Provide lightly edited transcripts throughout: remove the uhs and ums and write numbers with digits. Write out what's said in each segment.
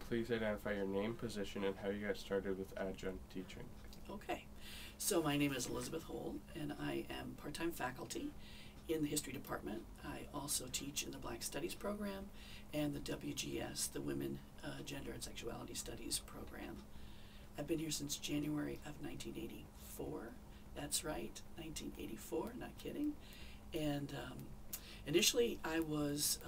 please identify your name, position, and how you got started with adjunct teaching. Okay, so my name is Elizbaeth Hohl, and I am part-time faculty in the History Department. I also teach in the Black Studies program and the WGS, the Women, Gender, and Sexuality Studies program. I've been here since January of 1984. That's right, 1984, not kidding. And initially I was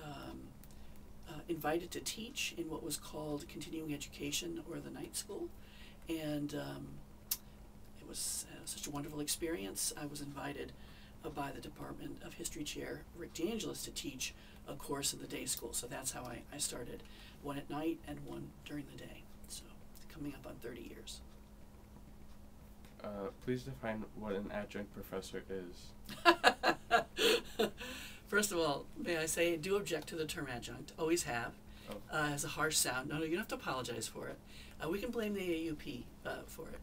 invited to teach in what was called continuing education or the night school. And it was such a wonderful experience. I was invited by the Department of History Chair, Rick DeAngelis, to teach a course in the day school. So that's how I started, one at night and one during the day. So coming up on 30 years. Please define what an adjunct professor is. First of all, may I say, I do object to the term adjunct, always have. Oh. Has a harsh sound. No, you don't have to apologize for it. We can blame the AUP for it.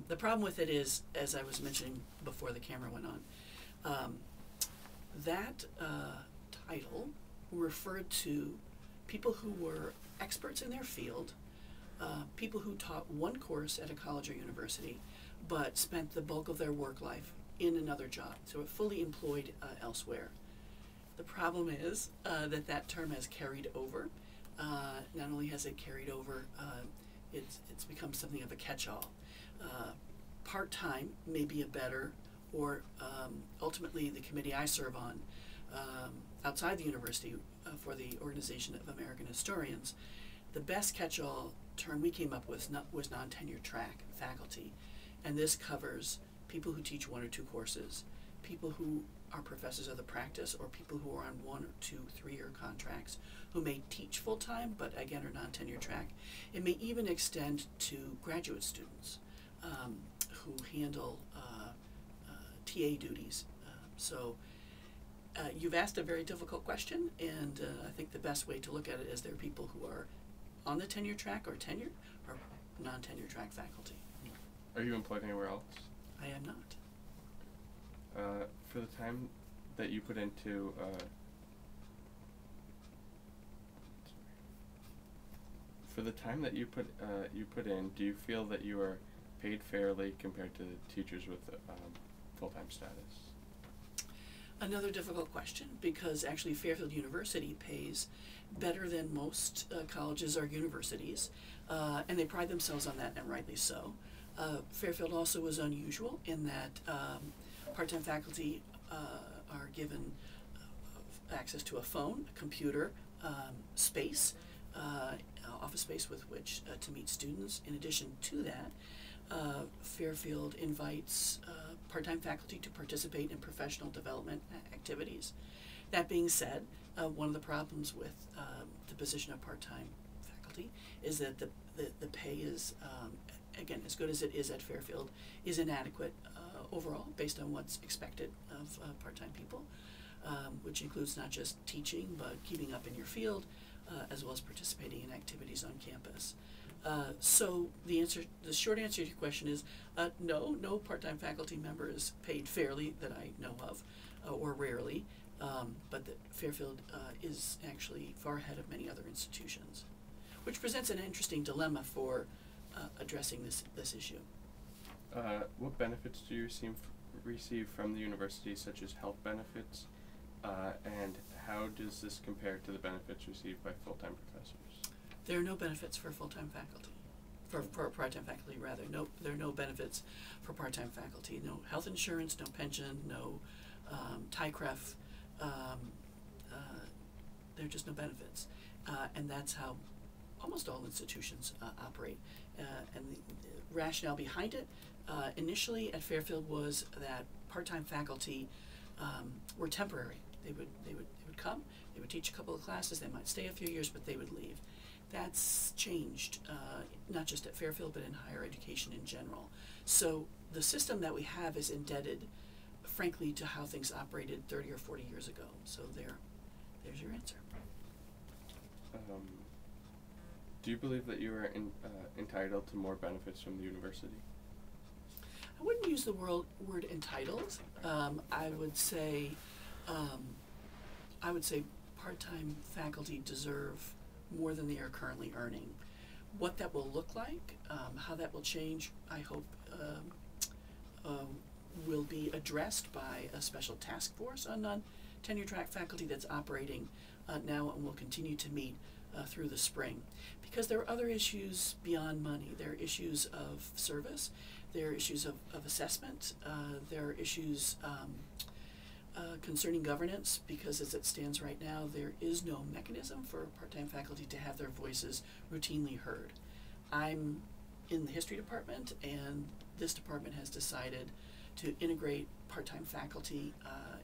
The problem with it is, as I was mentioning before the camera went on, that title referred to people who were experts in their field, people who taught one course at a college or university, but spent the bulk of their work life in another job, so fully employed elsewhere. The problem is that term has carried over. Not only has it carried over, it's become something of a catch-all. Part-time may be a better, or ultimately the committee I serve on outside the university for the Organization of American Historians, the best catch-all term we came up with was non-tenure track faculty. And this covers people who teach one or two courses, people who are professors of the practice, or people who are on 1 or 2, 3-year contracts, who may teach full-time, but again are non-tenure track. It may even extend to graduate students who handle TA duties. You've asked a very difficult question, and I think the best way to look at it is there are people who are on the tenure track or tenured, or non-tenure track faculty. Are you employed anywhere else? I am not. For the time that you put into in, do you feel that you are paid fairly compared to teachers with full-time status? Another difficult question, because actually Fairfield University pays better than most colleges or universities, and they pride themselves on that, and rightly so. Fairfield also is unusual in that part-time faculty are given access to a phone, a computer, space, office space with which to meet students. In addition to that, Fairfield invites part-time faculty to participate in professional development activities. That being said, one of the problems with the position of part-time faculty is that the pay is, again, as good as it is at Fairfield, is inadequate overall based on what's expected of part-time people, which includes not just teaching, but keeping up in your field, as well as participating in activities on campus. So the short answer to your question is no part-time faculty member is paid fairly that I know of, or rarely, but that Fairfield is actually far ahead of many other institutions, which presents an interesting dilemma for addressing this issue. What benefits do you receive from the university, such as health benefits, and how does this compare to the benefits received by full-time professors? There are no benefits for full-time faculty, for part-time faculty rather. No, there are no benefits for part-time faculty. No health insurance, no pension, no TICREF. There are just no benefits, and that's how almost all institutions operate. And the rationale behind it initially at Fairfield was that part-time faculty were temporary. They would come, they would teach a couple of classes, they might stay a few years, but they would leave. That's changed, not just at Fairfield, but in higher education in general. So the system that we have is indebted, frankly, to how things operated 30 or 40 years ago. So there's your answer. Do you believe that you are entitled to more benefits from the university? I wouldn't use the word entitled. I would say part-time faculty deserve more than they are currently earning. What that will look like, how that will change, I hope, will be addressed by a special task force on non-tenure track faculty that's operating now and will continue to meet through the spring. Because there are other issues beyond money. There are issues of service, there are issues of assessment, there are issues concerning governance, because as it stands right now, there is no mechanism for part-time faculty to have their voices routinely heard. I'm in the history department, and this department has decided to integrate part-time faculty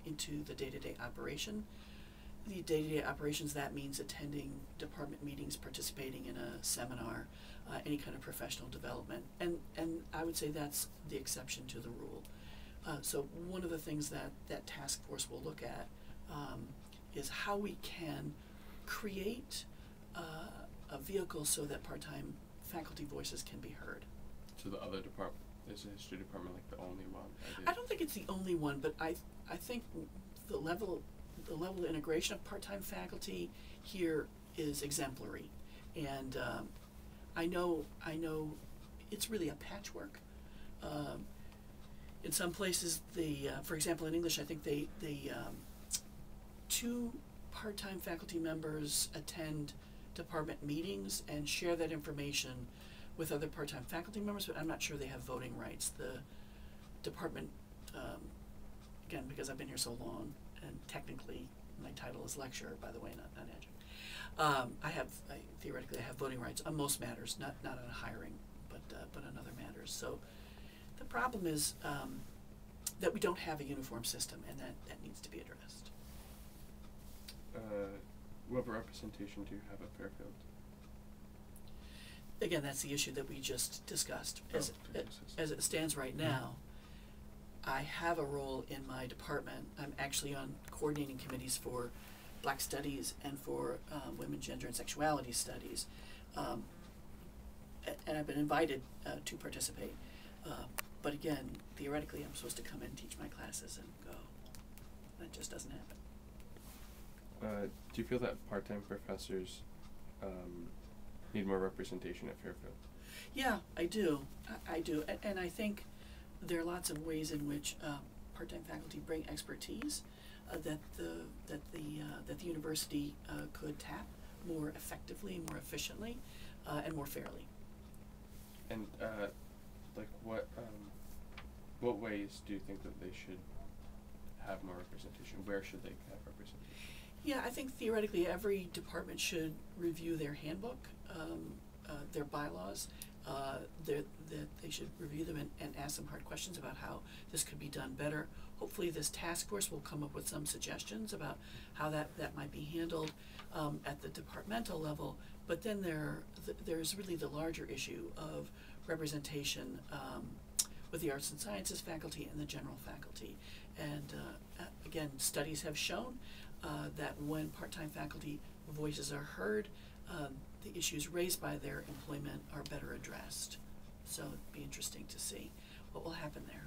into the day-to-day operation. The day-to-day operations, that means attending department meetings, participating in a seminar, any kind of professional development, and I would say that's the exception to the rule. So one of the things that that task force will look at is how we can create a vehicle so that part-time faculty voices can be heard. So the other department, is the history department like the only one? I don't think it's the only one, but I think the level of integration of part-time faculty here is exemplary, and I know it's really a patchwork. In some places, for example, in English, I think they two part-time faculty members attend department meetings and share that information with other part-time faculty members, but I'm not sure they have voting rights. The department, again, because I've been here so long, and technically my title is lecturer, by the way, not adjunct. Theoretically I have voting rights on most matters, not on hiring, but on other matters. So the problem is that we don't have a uniform system, and that needs to be addressed. What representation do you have at Fairfield? Again, that's the issue that we just discussed. As it stands right now, I have a role in my department. I'm actually on coordinating committees for Black Studies and for Women, Gender, and Sexuality Studies. And I've been invited to participate. But again, theoretically, I'm supposed to come in and teach my classes and go. That just doesn't happen. Do you feel that part-time professors need more representation at Fairfield? Yeah, I do. I do, and I think there are lots of ways in which part-time faculty bring expertise that the university could tap more effectively, more efficiently, and more fairly. And like what ways do you think that they should have more representation? Where should they have representation? Yeah, I think theoretically every department should review their handbook, their bylaws, that they should review them and ask them hard questions about how this could be done better. Hopefully this task force will come up with some suggestions about how that might be handled at the departmental level, but then there's really the larger issue of representation with the arts and sciences faculty and the general faculty. And again, studies have shown that when part-time faculty voices are heard, the issues raised by their employment are better addressed. So it'd be interesting to see what will happen there.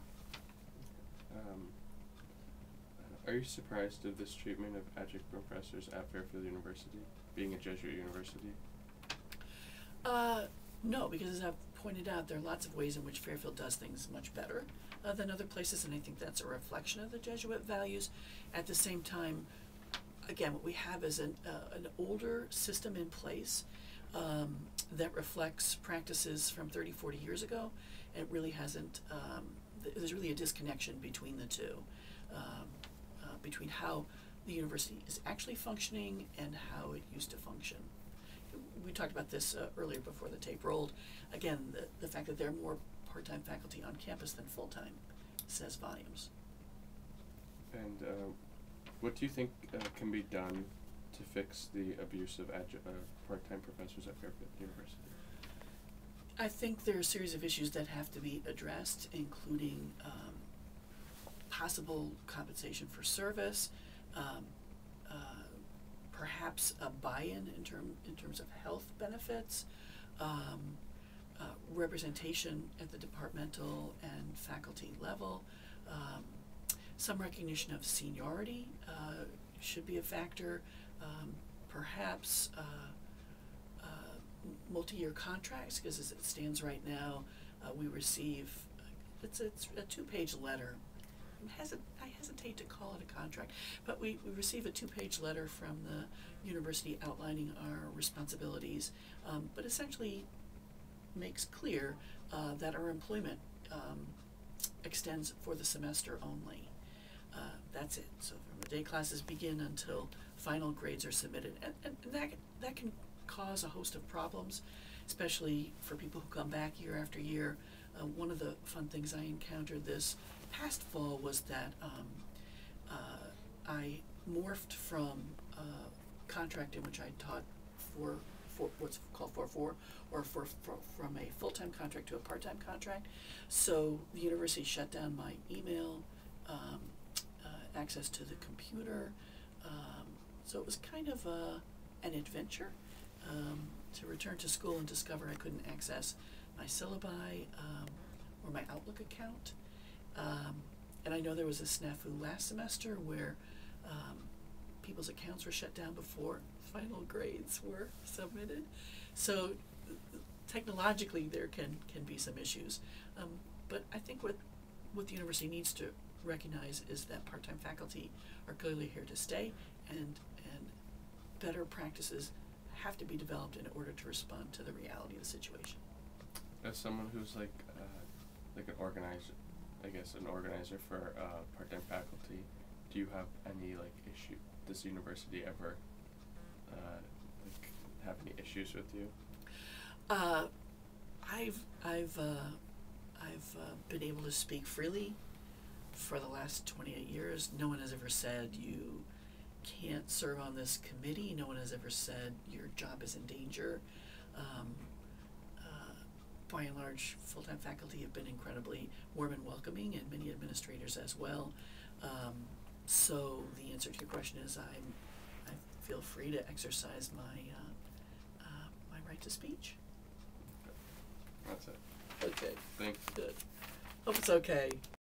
Are you surprised of this treatment of adjunct professors at Fairfield University, being a Jesuit university? No, because as I've pointed out, there are lots of ways in which Fairfield does things much better than other places, and I think that's a reflection of the Jesuit values. At the same time, again, what we have is an older system in place that reflects practices from 30, 40 years ago, and it really hasn't, there's really a disconnection between the two, between how the university is actually functioning and how it used to function. We talked about this earlier before the tape rolled. Again, the fact that there are more part-time faculty on campus than full-time says volumes. And what do you think can be done to fix the abuse of part-time professors at Fairfield University? I think there are a series of issues that have to be addressed, including possible compensation for service, perhaps a buy-in in terms of health benefits, representation at the departmental and faculty level, some recognition of seniority multi-year contracts, because as it stands right now, we receive, it's a 2-page letter. I hesitate to call it a contract, but we receive a 2-page letter from the university outlining our responsibilities, but essentially makes clear that our employment extends for the semester only. That's it. So from the day classes begin until final grades are submitted, and that can cause a host of problems, especially for people who come back year after year. One of the fun things I encountered this past fall was that I morphed from a contract in which I taught for what's called 4-4, or from a full-time contract to a part-time contract. So the university shut down my email, access to the computer. So it was kind of an adventure to return to school and discover I couldn't access my syllabi or my Outlook account. And I know there was a snafu last semester where people's accounts were shut down before final grades were submitted. So technologically there can be some issues. But I think what the university needs to recognize is that part-time faculty are clearly here to stay, and better practices have to be developed in order to respond to the reality of the situation. As someone who's like an organizer, an organizer for part-time faculty, do you have any issue? Does the university ever have any issues with you? I've been able to speak freely for the last 28 years. No one has ever said you can't serve on this committee. No one has ever said your job is in danger. By and large, full-time faculty have been incredibly warm and welcoming, and many administrators as well. So the answer to your question is I feel free to exercise my my right to speech. That's it. Okay. Thanks. Good. Hope it's okay.